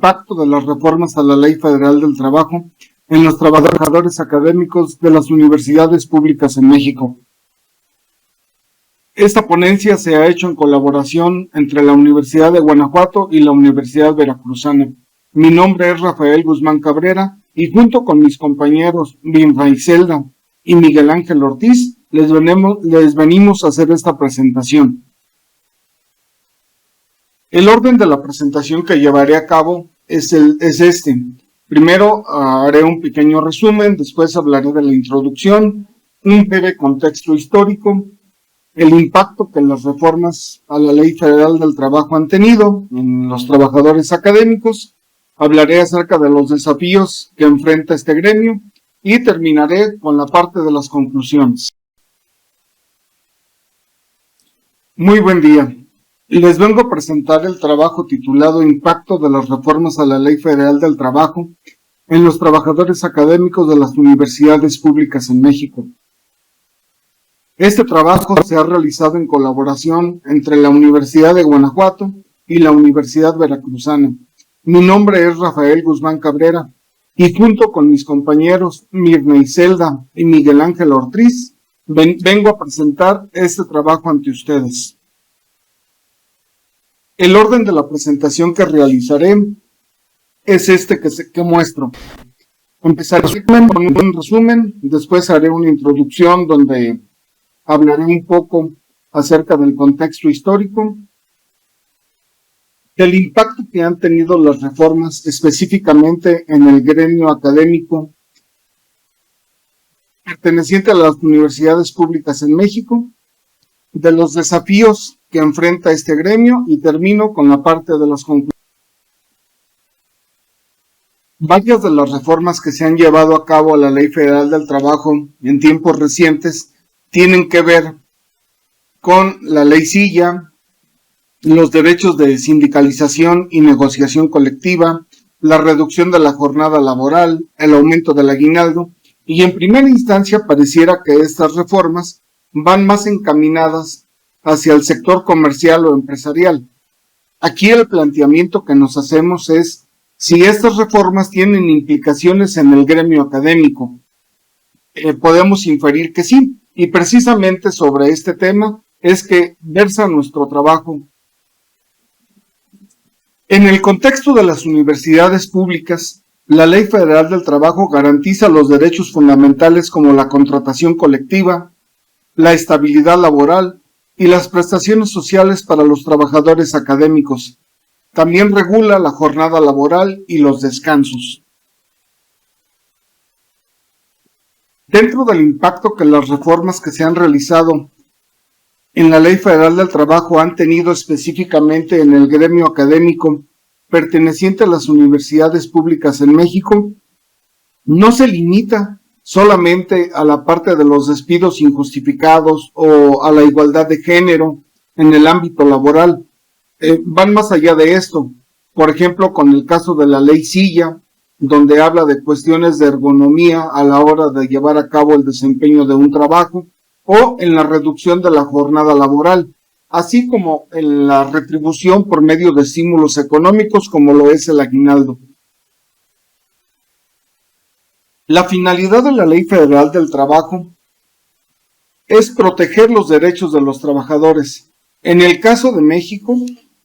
impacto de las reformas a la Ley Federal del Trabajo en los trabajadores académicos de las universidades públicas en México. Esta ponencia se ha hecho en colaboración entre la Universidad de Guanajuato y la Universidad Veracruzana. Mi nombre es Rafael Guzmán Cabrera y junto con mis compañeros Mirna Iselda y Miguel Ángel Ortiz les venimos a hacer esta presentación. El orden de la presentación que llevaré a cabo es este. Primero haré un pequeño resumen, después hablaré de la introducción, un breve contexto histórico, el impacto que las reformas a la Ley Federal del Trabajo han tenido en los trabajadores académicos, hablaré acerca de los desafíos que enfrenta este gremio y terminaré con la parte de las conclusiones. Muy buen día. Les vengo a presentar el trabajo titulado Impacto de las reformas a la Ley Federal del Trabajo en los trabajadores académicos de las universidades públicas en México. Este trabajo se ha realizado en colaboración entre la Universidad de Guanajuato y la Universidad Veracruzana. Mi nombre es Rafael Guzmán Cabrera y junto con mis compañeros Mirna Iselda y Miguel Ángel Ortiz vengo a presentar este trabajo ante ustedes. El orden de la presentación que realizaré es este que muestro. Empezaré con un resumen, después haré una introducción donde hablaré un poco acerca del contexto histórico, del impacto que han tenido las reformas específicamente en el gremio académico perteneciente a las universidades públicas en México, de los desafíos que enfrenta este gremio y termino con la parte de las conclusiones. Varias de las reformas que se han llevado a cabo a la Ley Federal del Trabajo en tiempos recientes tienen que ver con la Ley Silla, los derechos de sindicalización y negociación colectiva, la reducción de la jornada laboral, el aumento del aguinaldo, y en primera instancia pareciera que estas reformas van más encaminadas hacia el sector comercial o empresarial. Aquí el planteamiento que nos hacemos es si estas reformas tienen implicaciones en el gremio académico. Podemos inferir que sí, y precisamente sobre este tema es que versa nuestro trabajo. En el contexto de las universidades públicas, la Ley Federal del Trabajo garantiza los derechos fundamentales como la contratación colectiva, la estabilidad laboral y las prestaciones sociales para los trabajadores académicos. También regula la jornada laboral y los descansos. Dentro del impacto que las reformas que se han realizado en la Ley Federal del Trabajo han tenido específicamente en el gremio académico perteneciente a las universidades públicas en México, no se limita solamente a la parte de los despidos injustificados o a la igualdad de género en el ámbito laboral. Van más allá de esto. Por ejemplo, con el caso de la Ley Silla, donde habla de cuestiones de ergonomía a la hora de llevar a cabo el desempeño de un trabajo, o en la reducción de la jornada laboral, así como en la retribución por medio de estímulos económicos como lo es el aguinaldo. La finalidad de la Ley Federal del Trabajo es proteger los derechos de los trabajadores. En el caso de México,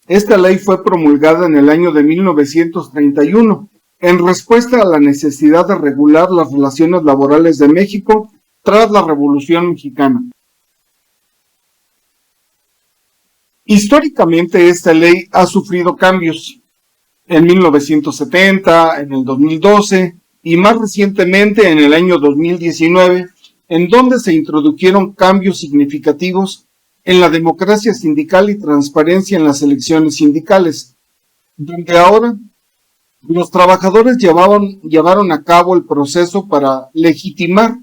esta ley fue promulgada en el año de 1931, en respuesta a la necesidad de regular las relaciones laborales de México tras la Revolución Mexicana. Históricamente esta ley ha sufrido cambios. En 1970, en el 2012 y más recientemente en el año 2019, en donde se introdujeron cambios significativos en la democracia sindical y transparencia en las elecciones sindicales, donde ahora los trabajadores llevaron a cabo el proceso para legitimar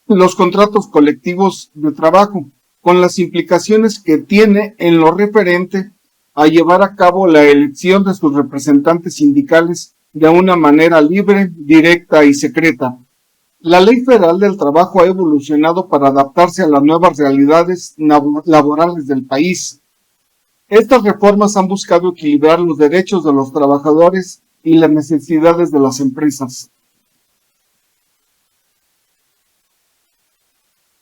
los contratos colectivos de trabajo, con las implicaciones que tiene en lo referente a llevar a cabo la elección de sus representantes sindicales de una manera libre, directa y secreta. La Ley Federal del Trabajo ha evolucionado para adaptarse a las nuevas realidades laborales del país. Estas reformas han buscado equilibrar los derechos de los trabajadores y las necesidades de las empresas.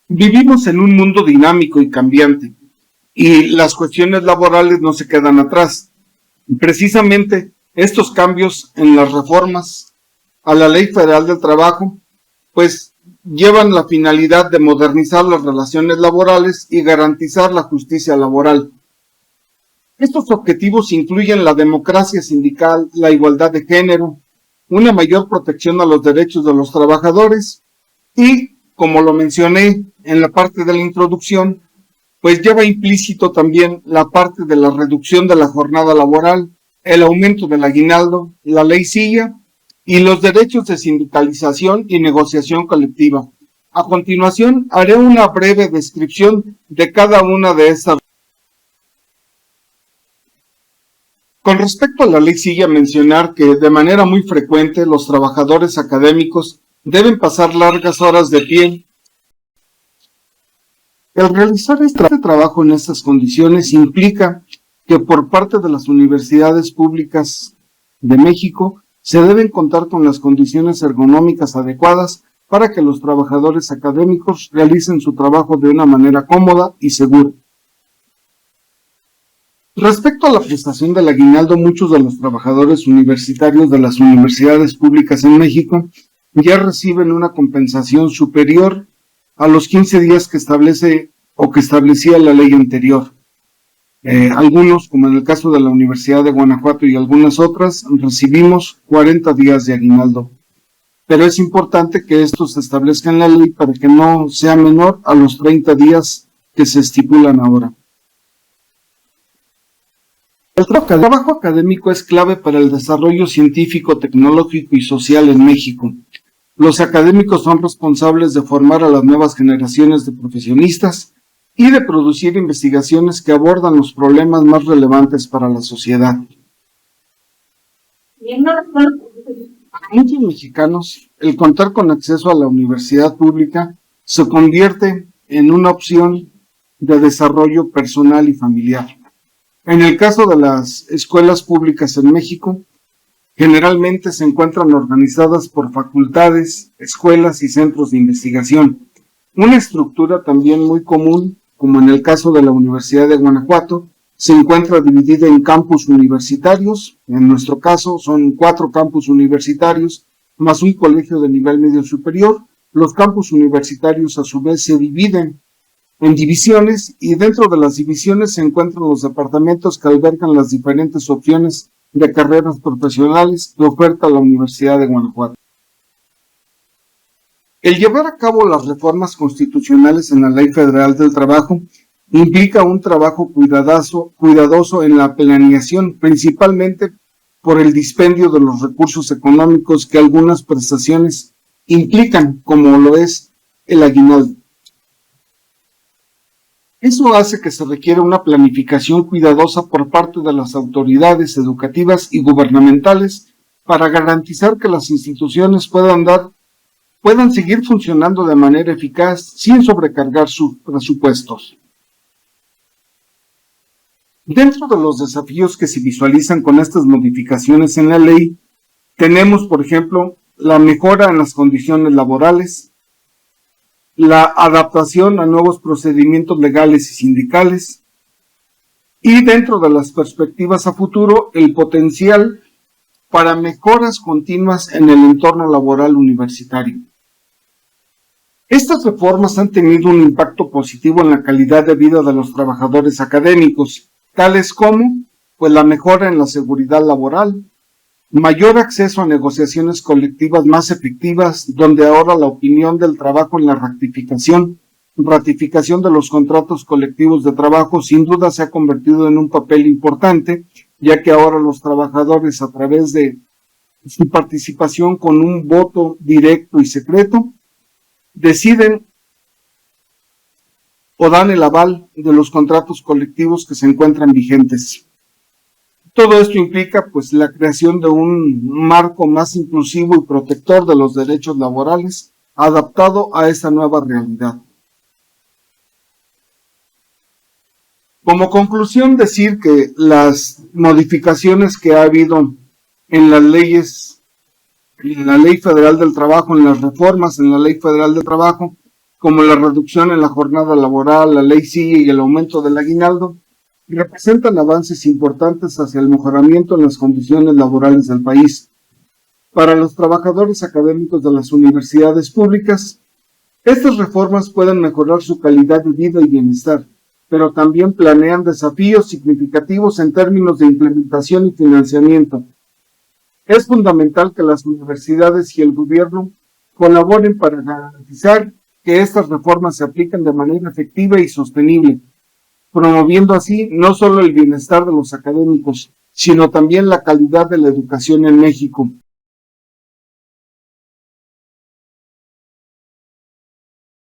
Vivimos en un mundo dinámico y cambiante, y las cuestiones laborales no se quedan atrás. Precisamente estos cambios en las reformas a la Ley Federal del Trabajo, pues llevan la finalidad de modernizar las relaciones laborales y garantizar la justicia laboral. Estos objetivos incluyen la democracia sindical, la igualdad de género, una mayor protección a los derechos de los trabajadores y, como lo mencioné en la parte de la introducción, pues lleva implícito también la parte de la reducción de la jornada laboral, el aumento del aguinaldo, la ley Silla y los derechos de sindicalización y negociación colectiva. A continuación, haré una breve descripción de cada una de estas. Con respecto a la ley Silla, mencionar que de manera muy frecuente los trabajadores académicos deben pasar largas horas de pie. El realizar este trabajo en estas condiciones implica que por parte de las universidades públicas de México se deben contar con las condiciones ergonómicas adecuadas para que los trabajadores académicos realicen su trabajo de una manera cómoda y segura. Respecto a la prestación del aguinaldo, muchos de los trabajadores universitarios de las universidades públicas en México ya reciben una compensación superior a los 15 días que establece o que establecía la ley anterior. Algunos, como en el caso de la Universidad de Guanajuato y algunas otras, recibimos 40 días de aguinaldo. Pero es importante que esto se establezca en la ley para que no sea menor a los 30 días que se estipulan ahora. El trabajo académico es clave para el desarrollo científico, tecnológico y social en México. Los académicos son responsables de formar a las nuevas generaciones de profesionistas y de producir investigaciones que abordan los problemas más relevantes para la sociedad. Para muchos mexicanos, el contar con acceso a la universidad pública se convierte en una opción de desarrollo personal y familiar. En el caso de las escuelas públicas en México, generalmente se encuentran organizadas por facultades, escuelas y centros de investigación. Una estructura también muy común, como en el caso de la Universidad de Guanajuato, se encuentra dividida en campus universitarios. En nuestro caso son 4 campus universitarios, más un colegio de nivel medio superior. Los campus universitarios a su vez se dividen en divisiones y dentro de las divisiones se encuentran los departamentos que albergan las diferentes opciones de carreras profesionales que oferta la Universidad de Guanajuato. El llevar a cabo las reformas constitucionales en la Ley Federal del Trabajo implica un trabajo cuidadoso en la planeación, principalmente por el dispendio de los recursos económicos que algunas prestaciones implican, como lo es el aguinaldo. Eso hace que se requiera una planificación cuidadosa por parte de las autoridades educativas y gubernamentales para garantizar que las instituciones puedan seguir funcionando de manera eficaz sin sobrecargar sus presupuestos. Dentro de los desafíos que se visualizan con estas modificaciones en la ley, tenemos, por ejemplo, la mejora en las condiciones laborales, la adaptación a nuevos procedimientos legales y sindicales, y dentro de las perspectivas a futuro, el potencial para mejoras continuas en el entorno laboral universitario. Estas reformas han tenido un impacto positivo en la calidad de vida de los trabajadores académicos, tales como pues, la mejora en la seguridad laboral, mayor acceso a negociaciones colectivas más efectivas, donde ahora la opinión del trabajo en la ratificación de los contratos colectivos de trabajo sin duda se ha convertido en un papel importante, ya que ahora los trabajadores a través de su participación con un voto directo y secreto deciden o dan el aval de los contratos colectivos que se encuentran vigentes. Todo esto implica pues la creación de un marco más inclusivo y protector de los derechos laborales adaptado a esta nueva realidad. Como conclusión, decir que las modificaciones que ha habido en las leyes, en la Ley Federal del Trabajo, en las reformas en la Ley Federal del Trabajo, como la reducción en la jornada laboral, la Ley CIE y el aumento del aguinaldo, representan avances importantes hacia el mejoramiento en las condiciones laborales del país. Para los trabajadores académicos de las universidades públicas, estas reformas pueden mejorar su calidad de vida y bienestar, pero también planean desafíos significativos en términos de implementación y financiamiento. Es fundamental que las universidades y el gobierno colaboren para garantizar que estas reformas se apliquen de manera efectiva y sostenible, promoviendo así no solo el bienestar de los académicos, sino también la calidad de la educación en México.